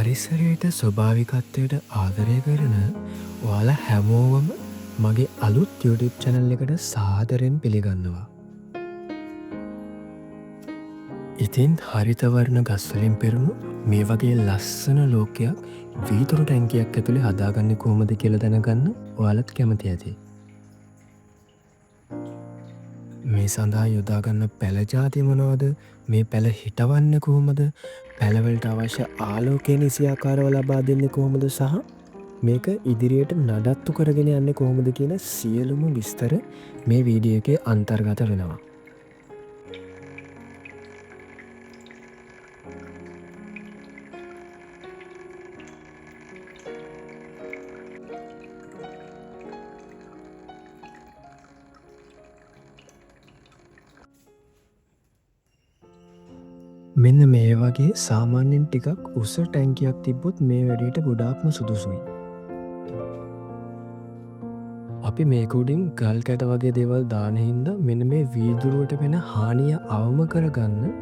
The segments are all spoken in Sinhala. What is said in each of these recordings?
පරිසරයට ස්වභාවිකත්වයට ආදරය කරන ඔයාලා හැමෝවම මගේ අලුත් YouTube channel එකට සාදරයෙන් පිළිගන්නවා. ඉතින් හරිතවර්ණ ගස්වලින් පෙරුණු මේ වගේ ලස්සන ලෝකයක් වීදුරු ටැංකියක් ඇතුලේ හදාගන්නේ කොහොමද කියලා දැනගන්න ඔයාලත් කැමති ඇති. මේ සඳහා යොදාගන්න පැළ ජාති මොනවද? මේ පැළ හිටවන්නේ කොහොමද? පැළවලට අවශ්‍ය ආලෝකය නිසියාකාරව ලබා දෙන්නේ කොහොමද සහ මේක ඉදිරියට නඩත්තු කරගෙන යන්නේ කොහොමද කියන සියලුම විස්තර මේ වීඩියෝ එකේ අන්තර්ගත වෙනවා. මෙන්න මේ වගේ සාමාන්‍යයෙන් ටිකක් උස ටැංකියක් තිබ්බොත් මේ වැඩේට ගොඩාක්ම සුදුසුයි. අපි මේක උඩින් ගල් කැට වගේ දේවල් දාන හින්දා මෙන්න මේ වීදුරුවට වෙන හානිය අවම කරගන්න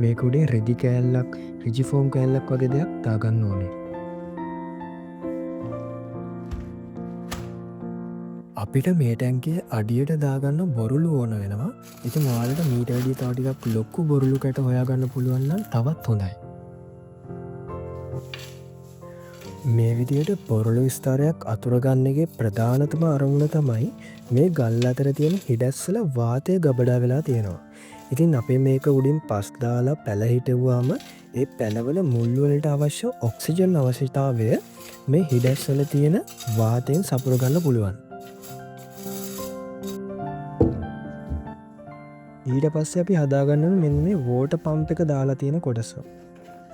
මේක උඩින් රෙදි කෑල්ලක්, රිජිෆෝම් කෑල්ලක් වගේ දෙයක් දාගන්න ඕනේ. අපිට මේ ටැංකිය අඩියට දාගන්න බොරුළු ඕන වෙනවා. ඉතින් ඔයාලට මීට වැඩිය තව ටිකක් ලොකු බොරුළු කැට හොයාගන්න පුළුවන් නම් තවත් හොඳයි. මේ විදියට බොරුළු විස්තරයක් අතුරගන්න එකේ ප්‍රධානතම අරමුණ තමයි මේ ගල් අතර තියෙන හිඩැස්වල වාතය ගබඩා වෙලා තියෙනවා. ඉතින් අපි මේක උඩින් පස් දාලා පැල හිටවුවාම ඒ පැලවල මුල් වලට අවශ්‍ය ඔක්සිජන් අවශ්‍යතාවය මේ හිඩැස්වල තියෙන වාතයෙන් සපුර ගන්න පුළුවන්. ඊට පස්සේ අපි හදාගන්න මෙන්න මේ වෝටර් පම්ප් එක දාලා තියෙන කොටස.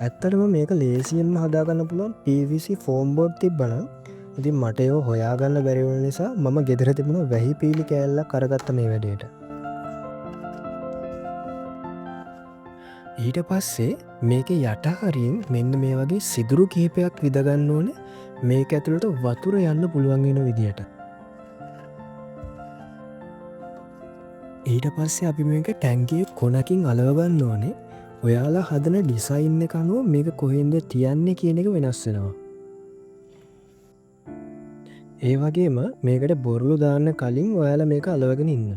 ඇත්තටම මේක ලේසියෙන්ම හදාගන්න පුළුවන් PVC ෆෝම් බෝඩ් තිබ්බනම්. ඉතින් මට ඒව හොයාගන්න බැරි වුණ නිසා මම ගෙදර තිබුණ වැහි පීලි කෑල්ලක් අරගත්ත මේ වැඩේට. ඊට පස්සේ මේක යට හරියෙන් මෙන්න මේ වගේ සිදුරු කිහිපයක් විදගන්න ඕනේ මේක ඇතුළට වතුර යන්න පුළුවන් වෙන විදියට. ඊට පස්සේ අපි මේක ටැංකිය කොනකින් අලවගන්න ඕනේ. ඔයාලා හදන ඩිසයින් එක අනුව මේක කොහෙන්ද තියන්නේ කියන එක වෙනස් වෙනවා. ඒ වගේම මේකට බොරුළු දාන්න කලින් ඔයාලා මේක අලවගෙන ඉන්න.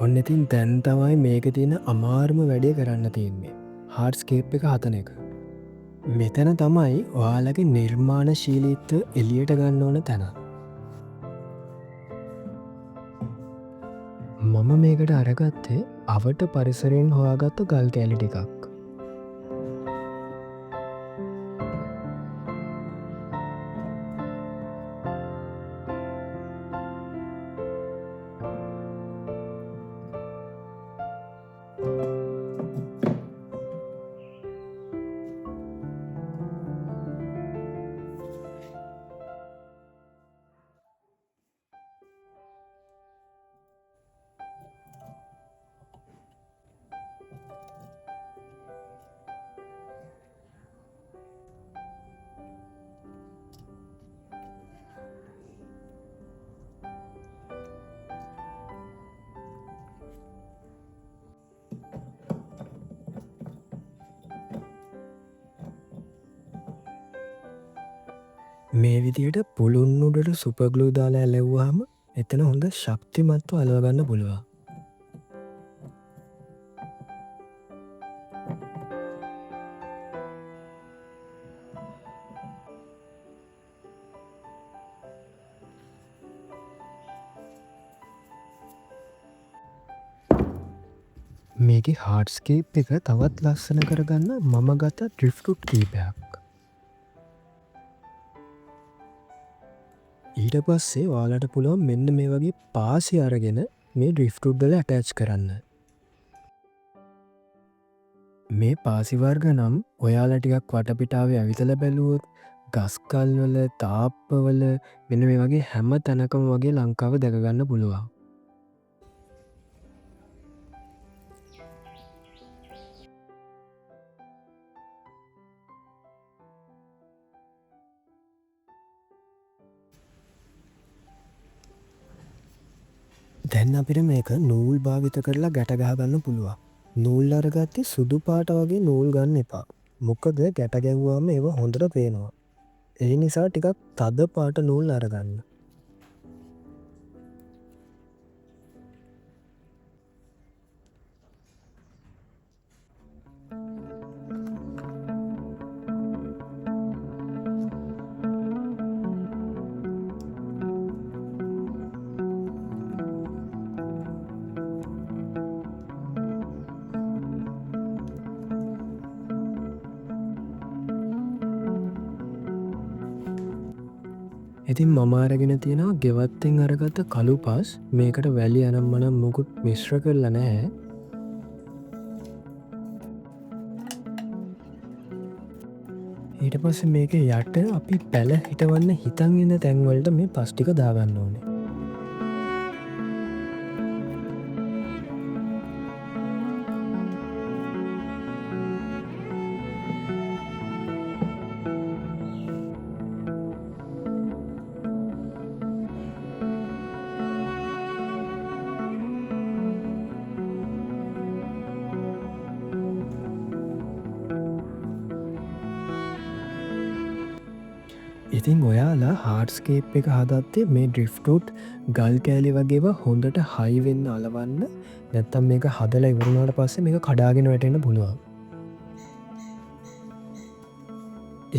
ඔන්න ඉතින් දැන් තමයි මේක තියෙන අමාරුම වැඩේ කරන්න තියෙන්නේ. හාර්ඩ්ස්කේප් එක හදන එක. මෙතන තමයි ඔයාලගේ නිර්මාණශීලීත්වය එළියට ගන්න ඕන තැන. මම මේකට අරගත්තේ අවට පරිසරයෙන් හොයාගත්ත ගල් කෑලි ටිකක්. මේ විදියට පුළුන් උඩට සුපර්ග්ලූ දාලා ඇලෙව්වාම එතන හොඳ ශක්තිමත්ව අලවගන්න පුළුවන්. මේකේ හාර්ඩ්ස්කේප් එක තවත් ලස්සන කරගන්න මම ගත්ත ඩ්‍රිෆ්ට් කීපයක්. ඊට පස්සේ ඔයාලට පුළුවන් මෙන්න මේ වගේ පාසි අරගෙන මේ ඩ්‍රිෆ්ට් වල ඇටච් කරන්න. මේ පාසි වර්ග නම් ඔයාලා ටිකක් වටපිටාවේ ඇවිදලා බැලුවොත් ගස්කල් වල, තාප්පවල මෙන්න මේ වගේ හැම තැනකම වගේ ලංකාව දැක ගන්න පුළුවන්. දැන් අපිට මේක නූල් භාවිත කරලා ගැට ගහගන්න පුළුවන්. නූල් අරගත්තේ සුදු පාට වගේ නූල් ගන්න එපා. මොකද ගැට ගැහුවාම ඒවා හොඳට පේනවා. ඒ නිසා ටිකක් තද පාට නූල් අරගන්න. ඉතින් මම අරගෙන තියෙනවා ගෙවත්තෙන් අරගත්ත කළු පස්. මේකට වැලි අනම්මනම් මොකුත් මිශ්‍ර කරලා නැහැ. ඊට පස්සේ මේක යට අපි පැල හිටවන්න හිතන් ඉන්න තැන්වලට මේ පස් ටික දාගන්න ඕනේ. ඉතින් ඔයාලා හාර්ඩ්ස්කේප් එක හදත්තේ මේ ඩ්‍රිෆ්ටුට් ගල් කෑලි වගේවා හොඳට හයිවෙන්න අලවන්න. නැත්තම් මේක හදලා ඉවරුණාට පස්සේ මේක කඩාගෙන වැටෙන්න පුළුවන්.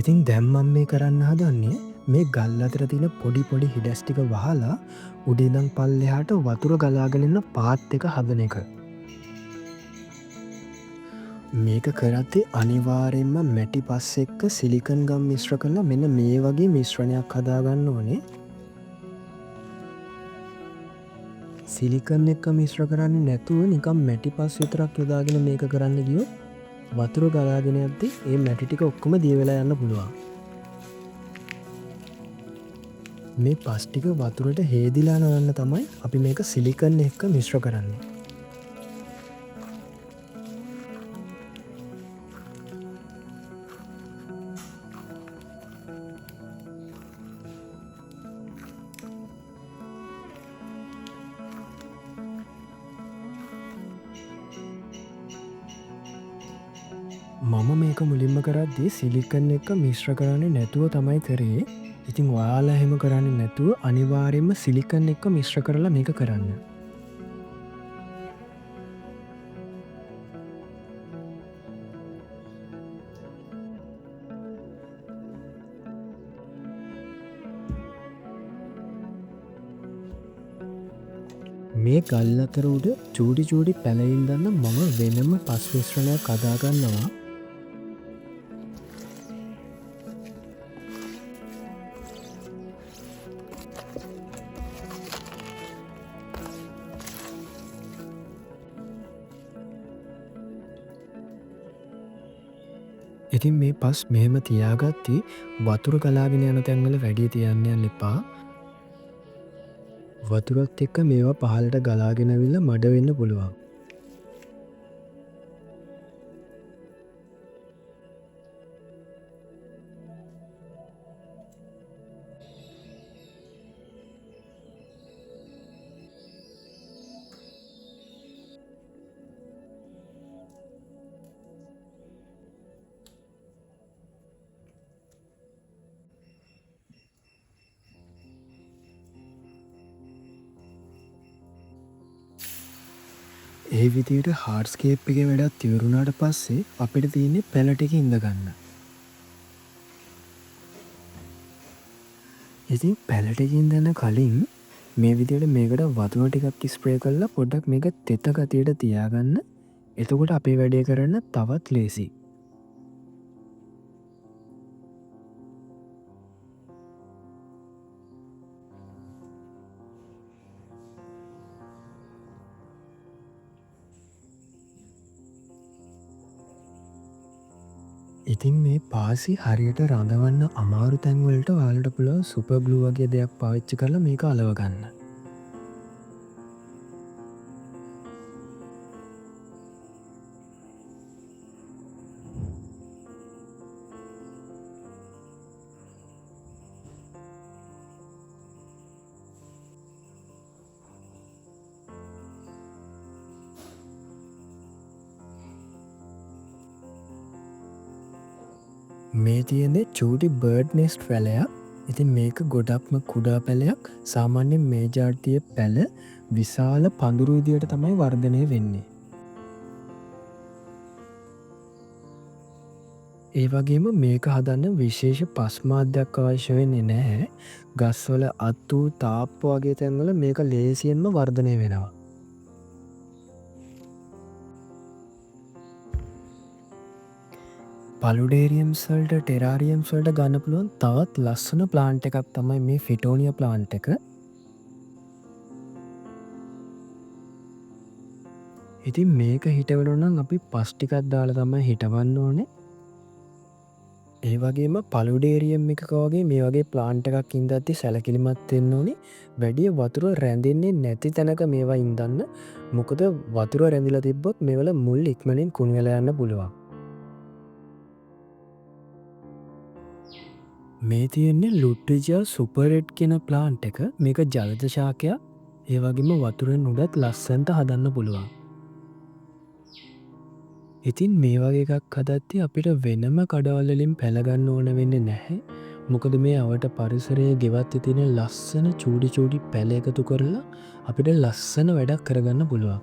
ඉතින් දැන් මම මේ කරන්න හදන්නේ මේ ගල් අතර තියෙන පොඩි පොඩි හිඩැස් ටික වහලා උඩ ඉඳන් පල්ලෙහාට වතුර ගලාගෙන එන පාත් එක හදන එක. මේක කරද්දී අනිවාර්යෙන්ම මැටි පස් එක්ක සිලිකන් ගම් මිශ්‍ර කරලා මෙන්න මේ වගේ මිශ්‍රණයක් හදාගන්න ඕනේ. සිලිකන් එක්ක මිශ්‍ර කරන්නේ නැතුව නිකම් මැටි පස් විතරක් යොදාගෙන මේක කරන්න ගියොත් වතුර ගලාගෙන යද්දී ඒ මැටි ටික ඔක්කොම දිය වෙලා යන්න පුළුවන්. මේ පස් ටික වතුරට හේදිලා නවන්න තමයි අපි මේක සිලිකන් එක්ක මිශ්‍ර කරන්නේ. මම මේක මුලින්ම කරද්දී සිලිකන් එක මිශ්‍ර කරන්නේ නැතුව තමයි කරේ. ඉතින් ඔයාලා එහෙම කරන්නේ නැතුව අනිවාර්යෙන්ම සිලිකන් එක්ක මිශ්‍ර කරලා මේක කරන්න. මේ ගල් අතර උඩ චූටි චූටි පැලයින් දන්න මම වෙනම පස් මිශ්‍රණයක් හදාගන්නවා. ඉතින් මේ පස් මෙහෙම තියාගත්ති වතුර ගලාගෙන යන තැන්වල වැඩි තියන්න යන්න එපා. වතුරත් එක්ක මේවා පහළට ගලාගෙන ඇවිල්ලා මඩ වෙන්න පුළුවන්. ඒ විදියට හාර්ඩ්ස්කේප් එකේ වැඩත් ඉවරුණාට පස්සේ අපිට තියෙන්නේ පැල ටික ඉඳගන්න. ඉතින් පැල ටික ඉඳන කලින් මේ විදියට මේකට වතුර ටිකක් ස්ප්‍රේ කරලා පොඩ්ඩක් මේක තෙත ගතියට තියාගන්න. එතකොට අපේ වැඩේ කරන්න තවත් ලේසි. ඉතින් මේ පාසි හරියට රඳවන්න අමාරු තැන්වලට ඔයාලට පුළුවන් සුපර් ග්ලූ වගේ දෙයක් පාවිච්චි කරලා මේක අලව ගන්න. මේ තියෙන්නේ චූටි බර්ඩ් නෙස්ට් පැලයක්. ඉතින් මේක ගොඩක්ම කුඩා පැලයක්. සාමාන්‍යයෙන් මේ ජාතියේ පැල විශාල පඳුරු විදියට තමයි වර්ධනය වෙන්නේ. ඒ වගේම මේක හදන්න විශේෂ පස්මාද්‍යයක් අවශ්‍ය වෙන්නේ නැහැ. ගස්වල අත්තු තාප්ප වගේ තැන්වල මේක ලේසියෙන්ම වර්ධනය වෙනවා. පලුඩේරියම්ස් වලට ටෙරාරියම්ස් වලට ගන්න පුළුවන් තවත් ලස්සන ප්ලාන්ට් එකක් තමයි මේ ෆිටෝනියා ප්ලාන්ට් එක. ඉතින් මේක හිටවල නම් අපි පස් ටිකක් දාලා තමයි හිටවන්න ඕනේ. ඒ වගේම පලුඩේරියම් එකක වගේ මේ වගේ ප්ලාන්ට් එකක් ඉඳද්දි සැලකිලිමත් වෙන්න ඕනේ. වැඩි වතුර රැඳෙන්නේ නැති තැනක මේවා ඉඳන්න. මොකද වතුර රැඳිලා තිබ්බොත් මේවල මුල් ඉක්මනින් කුණු වෙලා යන්න පුළුවන්. මේ තියෙන්නේ ලුට්විජියා සුපර් රෙඩ් කියන ප්ලාන්ට් එක. මේක ජලජ ශාකයක්. ඒ වගේම වතුරෙන් උඩත් ලස්සනට හදන්න පුළුවන්. ඉතින් මේ වගේ එකක් හදද්දී අපිට වෙනම කඩවල් වලින් පැල ගන්න ඕන වෙන්නේ නැහැ. මොකද මේ අවට පරිසරයේ ගෙවත්තේ තියෙන ලස්සන චූටි පැල එකතු කරලා අපිට ලස්සන වැඩක් කරගන්න පුළුවන්.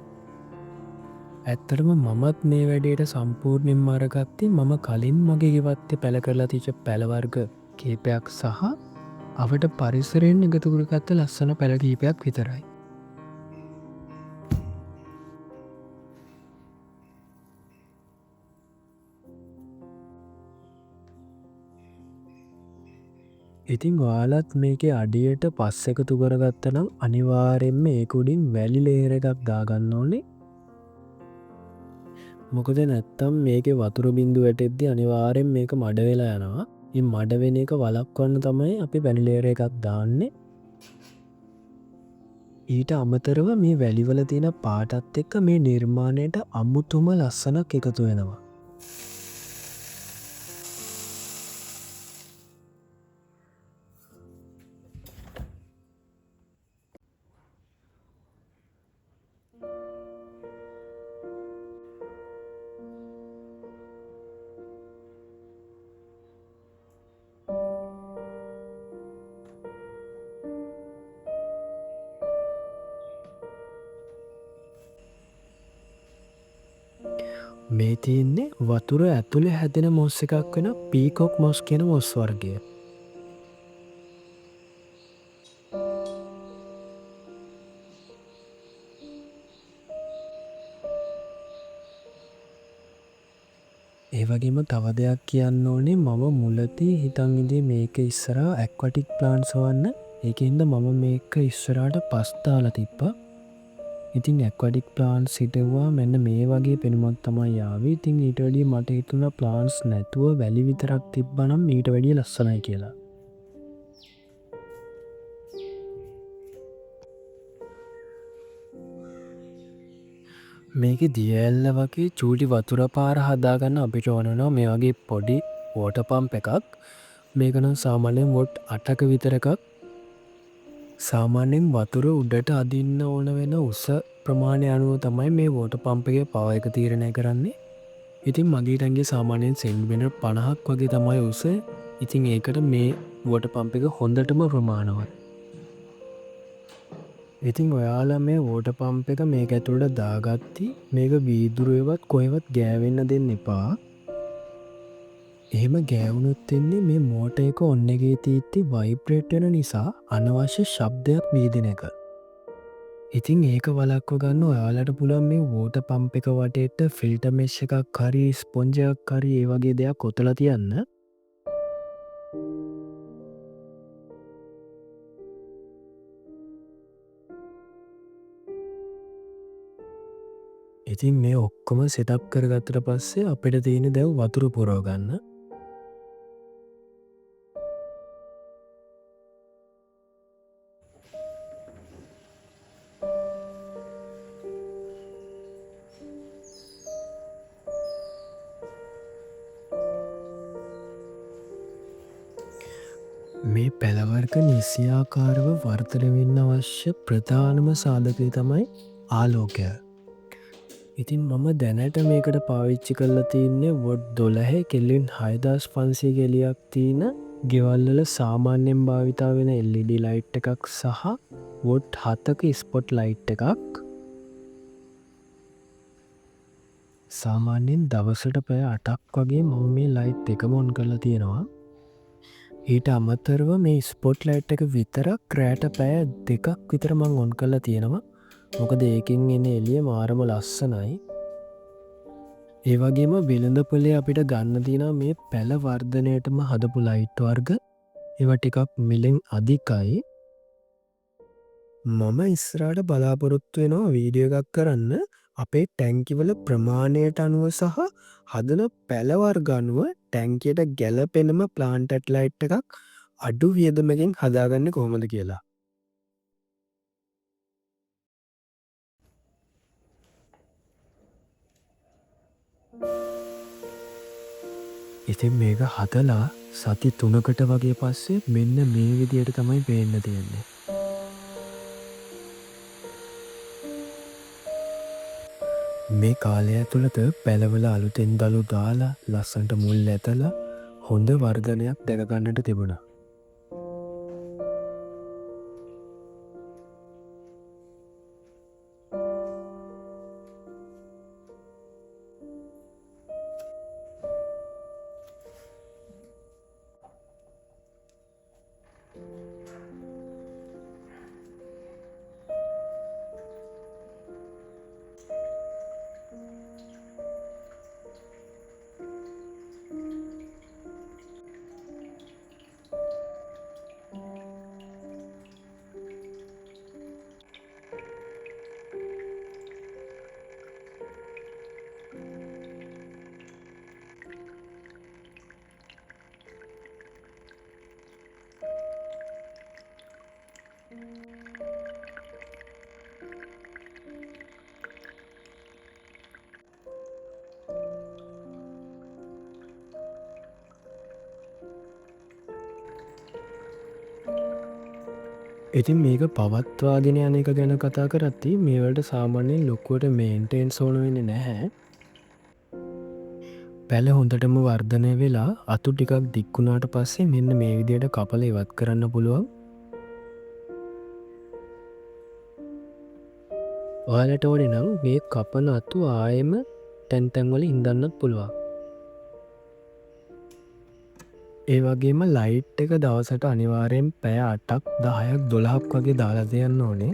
ඇත්තටම මමත් මේ වැඩේට සම්පූර්ණයෙන්ම අරගත්තේ මම කලින් මගේ ගෙවත්තේ පැල කරලා තියච්ච පැල වර්ග කීපයක් සහ අවට පරිසරයෙන් එකතු කරගත්ත ලස්සන පැල කීපයක් විතරයි. ඉතින් ඔයාලත් මේකේ අඩියට පස් එකතු කරගත්ත නම් අනිවාර්යෙන්ම ඒක උඩින් වැලි ලේයර් එකක් දාගන්න ඕනේ. මොකද නැත්තම් මේකේ වතුර බින්දු වැටෙද්දි අනිවාර්යෙන් මේක මඩ වෙලා යනවා. ඉතින් මඩ වෙන එක වළක්වන්න තමයි අපි වැලි ලේයර් එකක් දාන්නේ. ඊට අමතරව මේ වැලිවල තියෙන පාටත් එක්ක මේ නිර්මාණයට අමුතුම ලස්සනක් එකතු වෙනවා. මේ තියෙන්නේ වතුර ඇතුලේ හැදෙන මොස් එකක් වෙන පීකොක් මොස් කියන මොස් වර්ගය. ඒ වගේම තව දෙයක් කියන්න ඕනේ මම මුලදී හිතන් ඉඳි මේක ඉස්සරහා ඇක්වටික් ප්ලාන්ට්ස් හොයන්න. ඒකින්ද මම මේක ඉස්සරහට පස් දාලා තිබ්බා. ඉතින් ඇක්වටික් ප්ලාන්ට්ස් හිටවුවා මෙන්න මේ වගේ පෙනුමක් තමයි ආවේ. ඉතින් ඊට වැඩිය මට හිතුණා ප්ලාන්ට්ස් නැතුව වැලි විතරක් තිබ්බනම් ඊට වැඩිය ලස්සනයි කියලා. මේකේ දිය ඇල්ල වගේ චූටි වතුර පාර හදාගන්න අපිට ඕන වෙනවා මේ වගේ පොඩි වෝටර් පම්ප් එකක්. මේක නම් සාමාන්‍යයෙන් වොට් 8ක විතර එකක්. සාමාන්‍යයෙන් වතුර උඩට අදින්න ඕන වෙන උස ප්‍රමාණය අනුව තමයි මේ වෝටර් පම්ප් එකේ පවර් එක තීරණය කරන්නේ. ඉතින් මගේ ටැංකිය සාමාන්‍යයෙන් සෙන්ටිමීටර් 50ක් වගේ තමයි උස. ඉතින් ඒකට මේ වෝටර් පම්ප් එක හොඳටම ප්‍රමාණවත්. ඉතින් ඔයාලා මේ වෝටර් පම්ප් එක මේක ඇතුළට දාගත්ති මේක වීදුරුවේවත් කොහෙවත් ගෑවෙන්න දෙන්න එපා. එහෙම ගෑවුණොත් වෙන්නේ මේ මෝටර් එක ඔන් එකේ තීත්ති වයිබ්‍රේට් වෙන නිසා අනවශ්‍ය ශබ්දයක් වීදින එක. ඉතින් ඒක වළක්ව ගන්න ඔයාලට පුළුවන් මේ වෝටර් පම්ප් එක වටේට ෆිල්ටර් මෙෂ් එකක් හරි ස්පොන්ජ් එකක් හරි ඒ වගේ දෙයක් ඔතලා තියන්න. ඉතින් මේ ඔක්කොම සෙටප් කරගත්තට පස්සේ අපිට තියෙන දැන් වතුර පුරව ගන්න. මේ පැලවර්ග නිසියාකාරව වර්ධනය වෙන්න අවශ්‍ය ප්‍රධානම සාධකය තමයි ආලෝකය. ඉතින් මම දැනට මේකට පාවිච්චි කරලා තියන්නේ වොට් 12 කෙල්වින් 6500 කෙලියක් තියෙන ගෙවල්වල සාමාන්‍යයෙන් භාවිතා වෙන LED ලයිට් එකක් සහ වොට් 7ක ස්පොට් ලයිට් එකක්. සාමාන්‍යයෙන් දවසට පැය 8ක් වගේ මම මේ ලයිට් දෙකම ඔන් කරලා තියෙනවා. ඊට අමතරව මේ ස්පොට් ලයිට් එක විතරක් රෑට පැය 2ක් විතර මං ඔන් කරලා තියෙනවා. මොකද ඒකෙන් එන එළිය මාරම ලස්සනයි. ඒ වගේම වෙළඳ පොලේ අපිට ගන්න තියෙනවා මේ පැල වර්ධනයටම හදපු ලයිට් වර්ග. ඒවා ටිකක් මිලෙන් අධිකයි. මම ඉස්සරහට බලාපොරොත්තු වෙනවා වීඩියෝ එකක් කරන්න අපේ ටැංකිවල ප්‍රමාණයට අනුව සහ හදන පැල වර්ග අනුව ටැංකියට ගැලපෙනම ප්ලාන්ටඩ් ලයිට් එකක් අඩු වියදමකින් හදාගන්නේ කොහොමද කියලා. ඉතින් මේක හදලා සති 3කට වගේ පස්සේ මෙන්න මේ විදියට තමයි පේන්න තියෙන්නේ. මේ කාලය ඇතුළත පැලවල අලුතෙන් දළු දාලා ලස්සනට මුල් ඇතලා හොඳ වර්ධනයක් දැක ගන්නට තිබුණා. ඉතින් මේක පවත්වාගෙන යන එක ගැන කතා කරද්දී මේවලට සාමාන්‍යයෙන් ලොකුවට මේන්ටේන්ස් ඕන වෙන්නේ නැහැ. පැල හොඳටම වර්ධනය වෙලා අතු ටිකක් දික් වුණාට පස්සේ මෙන්න මේ විදියට කපලා ඉවත් කරන්න පුළුවන්. ඔයාලට ඕනේ නම් මේ කපන අතු ආයෙම තැන් තැන් වල ඉඳන්නත් පුළුවන්. ඒ වගේම ලයිට් එක දවසට අනිවාර්යෙන් පැය 8ක් 10ක් 12ක් වගේ දාලා දෙන්න ඕනේ.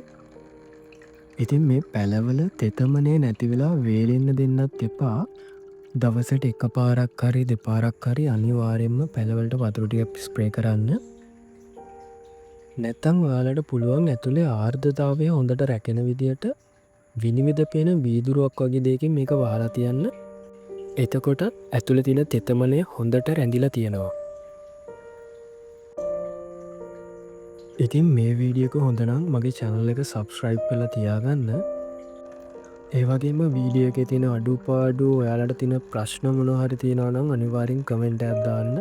ඉතින් මේ පැලවල තෙතමනේ නැති වෙලා වේලෙන්න දෙන්නත් එපා. දවසට එකපාරක් හරි දෙපාරක් හරි අනිවාර්යෙන්ම පැලවලට වතුර ටික ස්ප්‍රේ කරන්න. නැත්තම් ඔයාලට පුළුවන් ඇතුලේ ආර්ද්‍රතාවය හොඳට රැකෙන විදියට විනිවිද පේන වීදුරුවක් වගේ දෙයකින් මේක වහලා තියන්න. එතකොට ඇතුලේ තියෙන තෙතමනේ හොඳට රැඳිලා තියෙනවා. ඉතින් මේ වීඩියෝ එක හොඳ නම් මගේ channel එක subscribe කරලා තියාගන්න. ඒ වගේම වීඩියෝ එකේ තියෙන අඩුපාඩු ඔයාලට තියෙන ප්‍රශ්න මොනවා හරි තියෙනවා නම් අනිවාර්යෙන් comment එකක් දාන්න.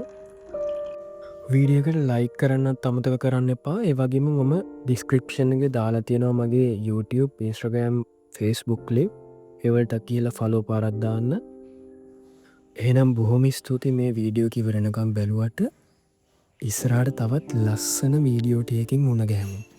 වීඩියෝ එකට like කරන්නත් අමතක කරන්න එපා. ඒ වගේම මම description එකේ දාලා තියෙනවා මගේ YouTube, Instagram, Facebook link. ඒවලට කියලා follow පාරක් දාන්න. එහෙනම් බොහොම ස්තුතියි මේ වීඩියෝ එක ඉවර වෙනකම් බැලුවට. ඉස්සරහට තවත් ලස්සන වීඩියෝ ටිකකින් මුණ ගැහමු.